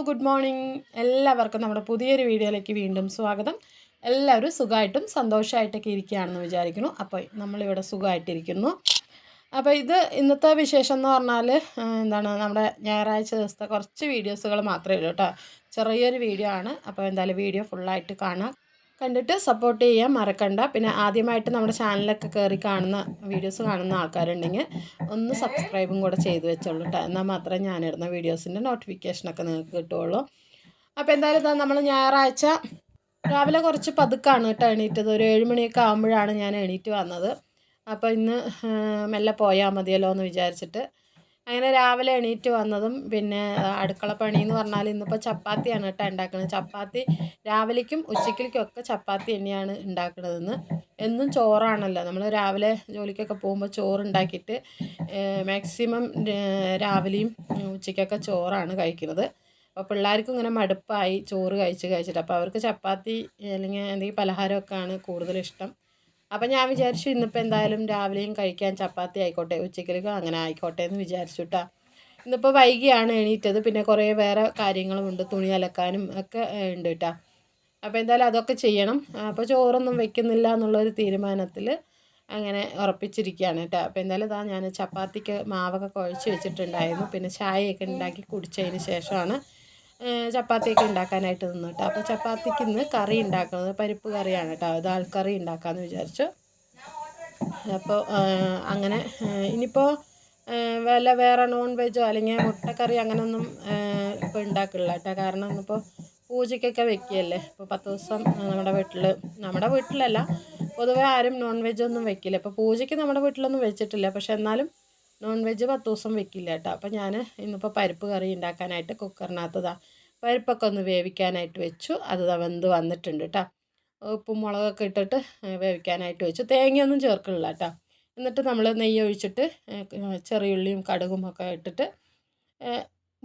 Good morning. എല്ലാവർക്കും നമ്മുടെ പുതിയൊരു വീഡിയോയിലേക്ക് വീണ്ടും സ്വാഗതം. എല്ലാവരും സുഖമായിട്ടും സന്തോഷമായിട്ടൊക്കെ ഇരിക്കുകയാണെന്ന് വിചാരിക്കുന്നു. അപ്പോൾ നമ്മളിവിടെ സുഖമായിട്ടിരിക്കുന്നു. അപ്പോൾ ഇത് ഇന്നത്തെ വിശേഷം എന്ന് പറഞ്ഞാൽ നമ്മുടെ ഞായറാഴ്ച ദിവസത്തെ കുറച്ച് വീഡിയോസുകൾ മാത്രമേ ഉള്ളൂ കേട്ടോ. ചെറിയൊരു വീഡിയോ ആണ്. അപ്പോൾ എന്തായാലും വീഡിയോ ഫുള്ളായിട്ട് കാണാം. കണ്ടിട്ട് സപ്പോർട്ട് ചെയ്യാൻ മറക്കണ്ട. പിന്നെ ആദ്യമായിട്ട് നമ്മുടെ ചാനലൊക്കെ കയറി കാണുന്ന വീഡിയോസ് കാണുന്ന ആൾക്കാരുണ്ടെങ്കിൽ ഒന്ന് സബ്സ്ക്രൈബും കൂടെ ചെയ്ത് വെച്ചോളൂ കേട്ടോ. എന്നാൽ മാത്രമേ ഞാനിടുന്ന വീഡിയോസിൻ്റെ നോട്ടിഫിക്കേഷനൊക്കെ നിങ്ങൾക്ക് കിട്ടുകയുള്ളൂ. അപ്പോൾ എന്തായാലും ഇതാ നമ്മൾ ഞായറാഴ്ച രാവിലെ കുറച്ച് പതുക്കാണ് കേട്ടോ എണീറ്റത്. ഒരു 7 മണിയൊക്കെ ആകുമ്പോഴാണ് ഞാൻ എണീറ്റ് വന്നത്. അപ്പോൾ ഇന്ന് മെല്ലെ പോയാൽ മതിയല്ലോ എന്ന് വിചാരിച്ചിട്ട് അങ്ങനെ രാവിലെ എണീറ്റ് വന്നതും പിന്നെ അടുക്കള പണി എന്ന് പറഞ്ഞാൽ ഇന്നിപ്പോൾ ചപ്പാത്തിയാണ് കേട്ടോ ഉണ്ടാക്കുന്നത്. ചപ്പാത്തി രാവിലേക്കും ഉച്ചയ്ക്കും ഒക്കെ ചപ്പാത്തി തന്നെയാണ് ഉണ്ടാക്കുന്നതെന്ന്. എന്നും ചോറാണല്ലോ, നമ്മൾ രാവിലെ ജോലിക്കൊക്കെ പോകുമ്പോൾ ചോറുണ്ടാക്കിയിട്ട് മാക്സിമം രാവിലെയും ഉച്ചയ്ക്കൊക്കെ ചോറാണ് കഴിക്കുന്നത്. അപ്പോൾ പിള്ളേർക്കും ഇങ്ങനെ മടുപ്പായി ചോറ് കഴിച്ചിട്ട്. അപ്പോൾ അവർക്ക് ചപ്പാത്തി അല്ലെങ്കിൽ എന്തെങ്കിലും പലഹാരമൊക്കെയാണ് കൂടുതലിഷ്ടം. അപ്പം ഞാൻ വിചാരിച്ചു ഇന്നിപ്പോൾ എന്തായാലും രാവിലെയും കഴിക്കാൻ ചപ്പാത്തി ആയിക്കോട്ടെ, ഉച്ചയ്ക്കും അങ്ങനെ ആയിക്കോട്ടെ എന്ന് വിചാരിച്ചു കേട്ടോ. ഇന്നിപ്പോൾ വൈകിയാണ് എണീറ്റത്. പിന്നെ കുറേ വേറെ കാര്യങ്ങളുമുണ്ട്, തുണി അലക്കാനും ഒക്കെ ഉണ്ട് കേട്ടോ. അപ്പോൾ എന്തായാലും അതൊക്കെ ചെയ്യണം. അപ്പോൾ ചോറൊന്നും വെക്കുന്നില്ല എന്നുള്ളൊരു തീരുമാനത്തിൽ അങ്ങനെ ഉറപ്പിച്ചിരിക്കുകയാണ് കേട്ടോ. അപ്പോൾ എന്തായാലും ഇതാ ഞാൻ ചപ്പാത്തിക്ക് മാവൊക്കെ കുഴച്ച് വെച്ചിട്ടുണ്ടായിരുന്നു. പിന്നെ ചായയൊക്കെ ഉണ്ടാക്കി കുടിച്ചതിന് ശേഷമാണ് ചപ്പാത്തിയൊക്കെ ഉണ്ടാക്കാനായിട്ട് നിന്നു കേട്ടോ. അപ്പോൾ ചപ്പാത്തിക്ക് ഇന്ന് കറി ഉണ്ടാക്കുന്നത് പരിപ്പ് കറിയാണ് കേട്ടോ. ദാൽ കറി ഉണ്ടാക്കാമെന്ന് വിചാരിച്ചു. അപ്പോൾ അങ്ങനെ ഇനിയിപ്പോൾ വേറെ നോൺ വെജോ അല്ലെങ്കിൽ മുട്ടക്കറി അങ്ങനെയൊന്നും ഇപ്പോൾ ഉണ്ടാക്കില്ല കേട്ടോ. കാരണം ഇന്നിപ്പോൾ പൂജയ്ക്കൊക്കെ വെക്കുകയല്ലേ. ഇപ്പോൾ 10 ദിവസം നമ്മുടെ വീട്ടിലല്ല, പൊതുവെ ആരും നോൺ വെജൊന്നും വെക്കില്ല. ഇപ്പോൾ പൂജയ്ക്ക് നമ്മുടെ വീട്ടിലൊന്നും വെച്ചിട്ടില്ല. പക്ഷെ എന്നാലും നോൺ വെജ് 10 ദിവസം വെക്കില്ല കേട്ടോ. അപ്പോൾ ഞാൻ ഇന്നിപ്പോൾ പരിപ്പ് കറി ഉണ്ടാക്കാനായിട്ട് കുക്കറിനകത്ത് പരിപ്പൊക്കെ ഒന്ന് വേവിക്കാനായിട്ട് വെച്ചു. അത് വെന്ത് വന്നിട്ടുണ്ട് കേട്ടോ. ഉപ്പും മുളകൊക്കെ ഇട്ടിട്ട് വേവിക്കാനായിട്ട് വെച്ചു. തേങ്ങയൊന്നും ചേർക്കില്ല കേട്ടോ. എന്നിട്ട് നമ്മൾ നെയ്യ് ഒഴിച്ചിട്ട് ചെറിയുള്ളിയും കടുകും ഒക്കെ ഇട്ടിട്ട്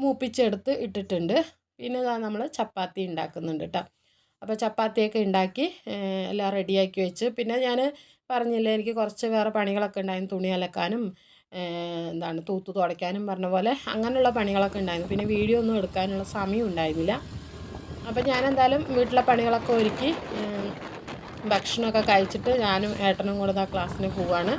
മൂപ്പിച്ചെടുത്ത് ഇട്ടിട്ടുണ്ട്. പിന്നെ നമ്മൾ ചപ്പാത്തി ഉണ്ടാക്കുന്നുണ്ട് കേട്ടോ. അപ്പോൾ ചപ്പാത്തിയൊക്കെ ഉണ്ടാക്കി എല്ലാം റെഡിയാക്കി വെച്ച് പിന്നെ ഞാൻ പറഞ്ഞില്ലേ എനിക്ക് കുറച്ച് വേറെ പണികളൊക്കെ ഉണ്ടായിരുന്നു. തുണി അലക്കാനും തൂത്ത് തുടയ്ക്കാനും പറഞ്ഞ പോലെ അങ്ങനെയുള്ള പണികളൊക്കെ ഉണ്ടായിരുന്നു. പിന്നെ വീഡിയോ ഒന്നും എടുക്കാനുള്ള സമയം ഉണ്ടായിരുന്നില്ല. അപ്പോൾ ഞാൻ എന്തായാലും വീട്ടിലെ പണികളൊക്കെ ഒരുക്കി ഭക്ഷണമൊക്കെ കഴിച്ചിട്ട് ഞാനും ഏട്ടനും കൂടെ ക്ലാസ്സിന് പോവാണ്.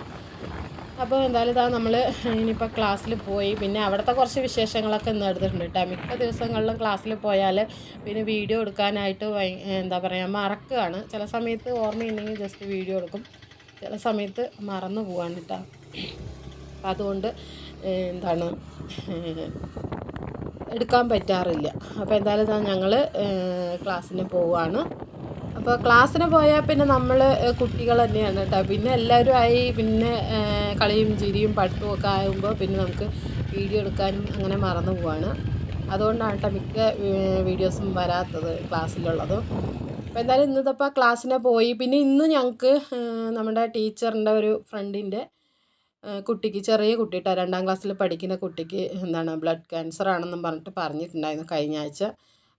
അപ്പോൾ എന്തായാലും നമ്മൾ ഇനിയിപ്പോൾ ക്ലാസ്സിൽ പോയി പിന്നെ അവിടുത്തെ കുറച്ച് വിശേഷങ്ങളൊക്കെ ഇന്ന് എടുത്തിട്ടുണ്ട് കേട്ടോ. മിക്ക ദിവസങ്ങളിലും ക്ലാസ്സിൽ പോയാൽ പിന്നെ വീഡിയോ എടുക്കാനായിട്ട് മറക്കുകയാണ്. ചില സമയത്ത് ഓർമ്മയുണ്ടെങ്കിൽ ജസ്റ്റ് വീഡിയോ എടുക്കും, ചില സമയത്ത് മറന്നു പോവാണ് കേട്ടോ. അപ്പം അതുകൊണ്ട് എടുക്കാൻ പറ്റാറില്ല. അപ്പോൾ എന്തായാലും ഞങ്ങൾ ക്ലാസ്സിന് പോവുകയാണ്. അപ്പോൾ ക്ലാസ്സിന് പോയാൽ പിന്നെ നമ്മൾ കുട്ടികൾ തന്നെയാണ് കേട്ടോ. പിന്നെ എല്ലാവരും ആയി പിന്നെ കളിയും ചിരിയും പഠിത്തവും ഒക്കെ ആകുമ്പോൾ പിന്നെ നമുക്ക് വീഡിയോ എടുക്കാനും അങ്ങനെ മറന്നു പോവാണ്. അതുകൊണ്ടാണ് കേട്ടോ മിക്ക വീഡിയോസും വരാത്തത് ക്ലാസ്സിലുള്ളതും. അപ്പോൾ എന്തായാലും ഇന്നത്തെ ക്ലാസ്സിന് പോയി. പിന്നെ ഇന്ന് ഞങ്ങൾക്ക് നമ്മുടെ ടീച്ചറിൻ്റെ ഒരു ഫ്രണ്ടിൻ്റെ കുട്ടിക്ക്, ചെറിയ കുട്ടി കേട്ടോ, 2ാം ക്ലാസ്സിൽ പഠിക്കുന്ന കുട്ടിക്ക് ബ്ലഡ് ക്യാൻസർ ആണെന്നും പറഞ്ഞിട്ടുണ്ടായിരുന്നു കഴിഞ്ഞ ആഴ്ച.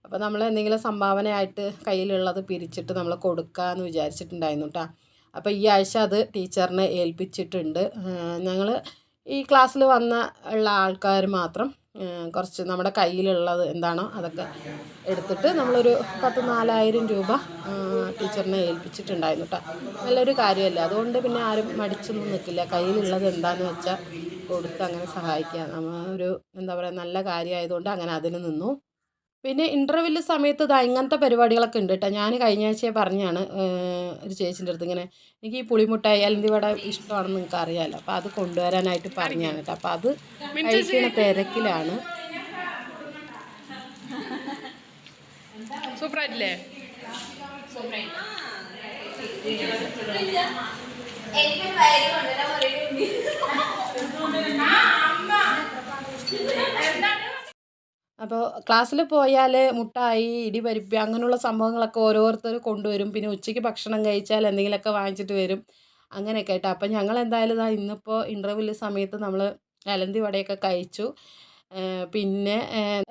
അപ്പോൾ നമ്മൾ എന്തെങ്കിലും സംഭാവനയായിട്ട് കയ്യിലുള്ളത് പിരിച്ചിട്ട് നമ്മൾ കൊടുക്കാമെന്ന് വിചാരിച്ചിട്ടുണ്ടായിരുന്നു കേട്ടോ. അപ്പോൾ ഈ ആഴ്ച അത് ടീച്ചറിനെ ഏൽപ്പിച്ചിട്ടുണ്ട്. ഞങ്ങൾ ഈ ക്ലാസ്സിൽ ഉള്ള ആൾക്കാർ മാത്രം കുറച്ച് നമ്മുടെ കയ്യിലുള്ളത് എന്താണോ അതൊക്കെ എടുത്തിട്ട് നമ്മളൊരു 4,000 രൂപ ടീച്ചറിനെ ഏൽപ്പിച്ചിട്ടുണ്ടായിരുന്നു കേട്ടോ. നല്ലൊരു കാര്യമല്ലേ. അതുകൊണ്ട് പിന്നെ ആരും മടിച്ചൊന്നും നിൽക്കില്ല. കയ്യിലുള്ളത് എന്താണെന്ന് വെച്ചാൽ കൊടുത്ത് അങ്ങനെ സഹായിക്കുക. ഒരു നല്ല കാര്യമായതുകൊണ്ട് അങ്ങനെ അതിന് നിന്നു. പിന്നെ ഇൻ്റർവെല്ല് സമയത്ത് ഇങ്ങനത്തെ പരിപാടികളൊക്കെ ഉണ്ട് കേട്ടോ. ഞാൻ കഴിഞ്ഞ ആഴ്ചയെ പറഞ്ഞാണ് ഒരു ചേച്ചിൻ്റെ അടുത്ത് ഇങ്ങനെ എനിക്ക് ഈ പുളിമുട്ടായി അല്ലെങ്കിൽ ഇവിടെ ഇഷ്ടമാണെന്ന് നിങ്ങൾക്ക് അറിയാമല്ലോ. അപ്പോൾ അത് കൊണ്ടുവരാനായിട്ട് പറഞ്ഞാണ് കേട്ടോ. അപ്പോൾ അത് കഴിക്കുന്ന തിരക്കിലാണ്. സൂപ്പറായിട്ടില്ലേ? അപ്പോൾ ക്ലാസ്സിൽ പോയാൽ മുട്ടായി, ഇടിപരിപ്പ് അങ്ങനെയുള്ള സംഭവങ്ങളൊക്കെ ഓരോരുത്തർ കൊണ്ടുവരും. പിന്നെ ഉച്ചയ്ക്ക് ഭക്ഷണം കഴിച്ചാൽ എന്തെങ്കിലുമൊക്കെ വാങ്ങിച്ചിട്ട് വരും, അങ്ങനെയൊക്കെ കേട്ടോ. അപ്പം ഞങ്ങൾ എന്തായാലും ഇന്നിപ്പോൾ ഇൻ്റർവെല്ല് സമയത്ത് നമ്മൾ ഇലന്തി വടയൊക്കെ കഴിച്ചു. പിന്നെ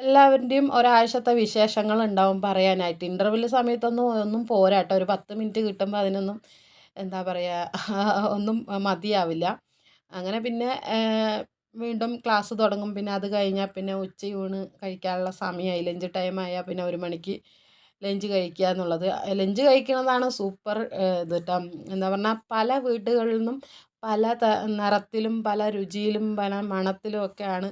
എല്ലാവരുടെയും ഒരാഴ്ചത്തെ വിശേഷങ്ങളുണ്ടാവും പറയാനായിട്ട്. ഇൻ്റർവെല്ല് സമയത്തൊന്നും പോരാ കേട്ടോ. ഒരു 10 മിനിറ്റ് കിട്ടുമ്പോൾ അതിനൊന്നും ഒന്നും മതിയാവില്ല. അങ്ങനെ പിന്നെ വീണ്ടും ക്ലാസ് തുടങ്ങും. പിന്നെ അത് കഴിഞ്ഞാൽ പിന്നെ ഉച്ചയൂണ് കഴിക്കാനുള്ള സമയമായി. ലഞ്ച് ടൈമായാൽ പിന്നെ 1 മണിക്ക് ലഞ്ച് കഴിക്കുക എന്നുള്ളത്. ലഞ്ച് കഴിക്കണതാണ് സൂപ്പർ ഇത് ട്ടോ. എന്താ പറഞ്ഞാൽ പല വീടുകളിൽ നിന്നും പല നിറത്തിലും പല രുചിയിലും പല മണത്തിലും ഒക്കെയാണ്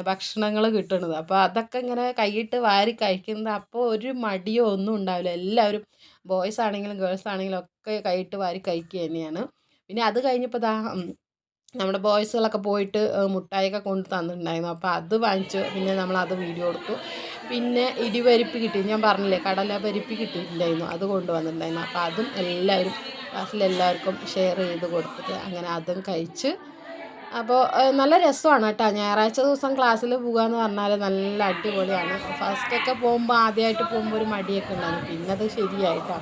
ഭക്ഷണങ്ങൾ കിട്ടുന്നത്. അപ്പോൾ അതൊക്കെ ഇങ്ങനെ കൈയിട്ട് വാരി കഴിക്കുന്നത് അപ്പോൾ ഒരു മടിയോ ഒന്നും ഉണ്ടാവില്ല. എല്ലാവരും ബോയ്സ് ആണെങ്കിലും ഗേൾസ് ആണെങ്കിലും ഒക്കെ കൈയിട്ട് വാരി കഴിക്കുക തന്നെയാണ്. പിന്നെ അത് കഴിഞ്ഞപ്പോൾ നമ്മുടെ ബോയ്സുകളൊക്കെ പോയിട്ട് മുട്ടായിയൊക്കെ കൊണ്ട് തന്നിട്ടുണ്ടായിരുന്നു. അപ്പോൾ അത് വാങ്ങിച്ചു. പിന്നെ നമ്മളത് വീഡിയോ എടുത്തു. പിന്നെ ഇടിപരിപ്പ് കിട്ടി, ഞാൻ പറഞ്ഞില്ലേ കടല പരിപ്പ് കിട്ടിയിട്ടുണ്ടായിരുന്നു, അത് കൊണ്ടുവന്നിട്ടുണ്ടായിരുന്നു. അപ്പോൾ അതും എല്ലാവരും ക്ലാസ്സിലെല്ലാവർക്കും ഷെയർ ചെയ്ത് കൊടുത്തിട്ട് അങ്ങനെ അതും കഴിച്ച്. അപ്പോൾ നല്ല രസമാണ് കേട്ടോ. ഞായറാഴ്ച ദിവസം ക്ലാസ്സിൽ പോകുക എന്ന് പറഞ്ഞാൽ നല്ല അടിപൊളിയാണ്. ഫസ്റ്റൊക്കെ പോകുമ്പോൾ ആദ്യമായിട്ട് പോകുമ്പോൾ ഒരു മടിയൊക്കെ ഉണ്ടായിരുന്നു. പിന്നെ അത് ശരിയായിട്ടോ.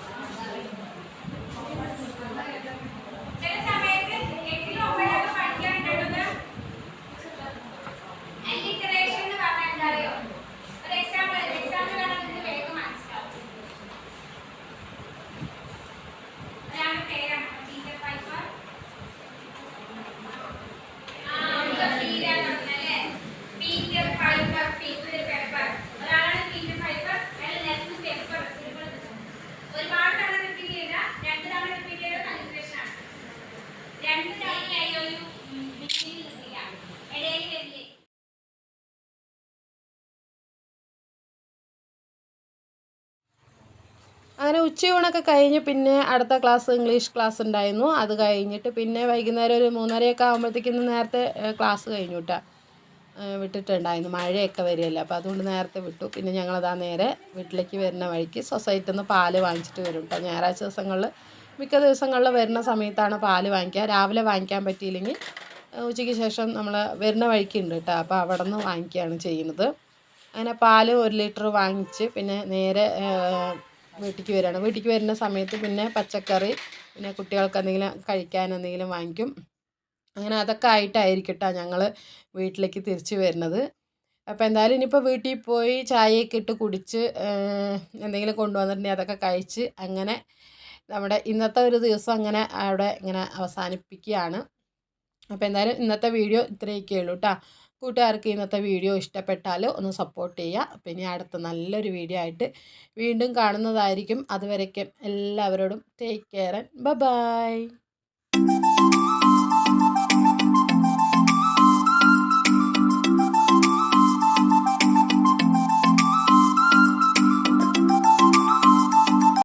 അങ്ങനെ ഉച്ചയൂണൊക്കെ കഴിഞ്ഞ് പിന്നെ അടുത്ത ക്ലാസ് ഇംഗ്ലീഷ് ക്ലാസ് ഉണ്ടായിരുന്നു. അത് കഴിഞ്ഞിട്ട് പിന്നെ വൈകുന്നേരം ഒരു 3:30 ആകുമ്പോഴത്തേക്കും നേരത്തെ ക്ലാസ് കഴിഞ്ഞു കേട്ടോ. വിട്ടിട്ടുണ്ടായിരുന്നു, മഴയൊക്കെ വരികയല്ലേ, അപ്പോൾ അതുകൊണ്ട് നേരത്തെ വിട്ടു. പിന്നെ ഞങ്ങളതാ നേരെ വീട്ടിലേക്ക് വരുന്ന വഴിക്ക് സൊസൈറ്റിയിൽ നിന്ന് പാല് വാങ്ങിച്ചിട്ട് വരും കേട്ടോ. ഞായറാഴ്ച ദിവസങ്ങളിൽ മിക്ക ദിവസങ്ങളിൽ വരുന്ന സമയത്താണ് പാല് വാങ്ങിക്കുക. രാവിലെ വാങ്ങിക്കാൻ പറ്റിയില്ലെങ്കിൽ ഉച്ചയ്ക്ക് ശേഷം നമ്മൾ വരുന്ന വഴിക്കുണ്ട് കേട്ടോ. അപ്പോൾ അവിടെ നിന്ന് വാങ്ങിക്കുകയാണ് ചെയ്യുന്നത്. അങ്ങനെ പാല് 1 ലിറ്റർ വാങ്ങിച്ച് പിന്നെ നേരെ വീട്ടിലേക്ക് വരികയാണ്. വീട്ടിലേക്ക് വരുന്ന സമയത്ത് പിന്നെ പച്ചക്കറി, പിന്നെ കുട്ടികൾക്ക് എന്തെങ്കിലും കഴിക്കാൻ എന്തെങ്കിലും വാങ്ങിക്കും. അങ്ങനെ അതൊക്കെ ആയിട്ടായിരിക്കും കേട്ടോ ഞങ്ങൾ വീട്ടിലേക്ക് തിരിച്ച് വരുന്നത്. അപ്പോൾ എന്തായാലും ഇനിയിപ്പോൾ വീട്ടിൽ പോയി ചായയൊക്കെ ഇട്ട് കുടിച്ച് എന്തെങ്കിലും കൊണ്ടുവന്നിട്ടുണ്ടെങ്കിൽ അതൊക്കെ കഴിച്ച് അങ്ങനെ നമ്മുടെ ഇന്നത്തെ ഒരു ദിവസം അങ്ങനെ അവിടെ ഇങ്ങനെ അവസാനിപ്പിക്കുകയാണ്. അപ്പോൾ എന്തായാലും ഇന്നത്തെ വീഡിയോ ഇത്രയൊക്കെ ഉള്ളൂ കേട്ടോ. കൂട്ടുകാർക്ക് ഇന്നത്തെ വീഡിയോ ഇഷ്ടപ്പെട്ടാൽ ഒന്ന് സപ്പോർട്ട് ചെയ്യുക. പിന്നെ അടുത്ത നല്ലൊരു വീഡിയോ ആയിട്ട് വീണ്ടും കാണുന്നതായിരിക്കും. അതുവരേക്കും എല്ലാവരോടും ടേക്ക് കെയർ ആൻഡ് ബൈ.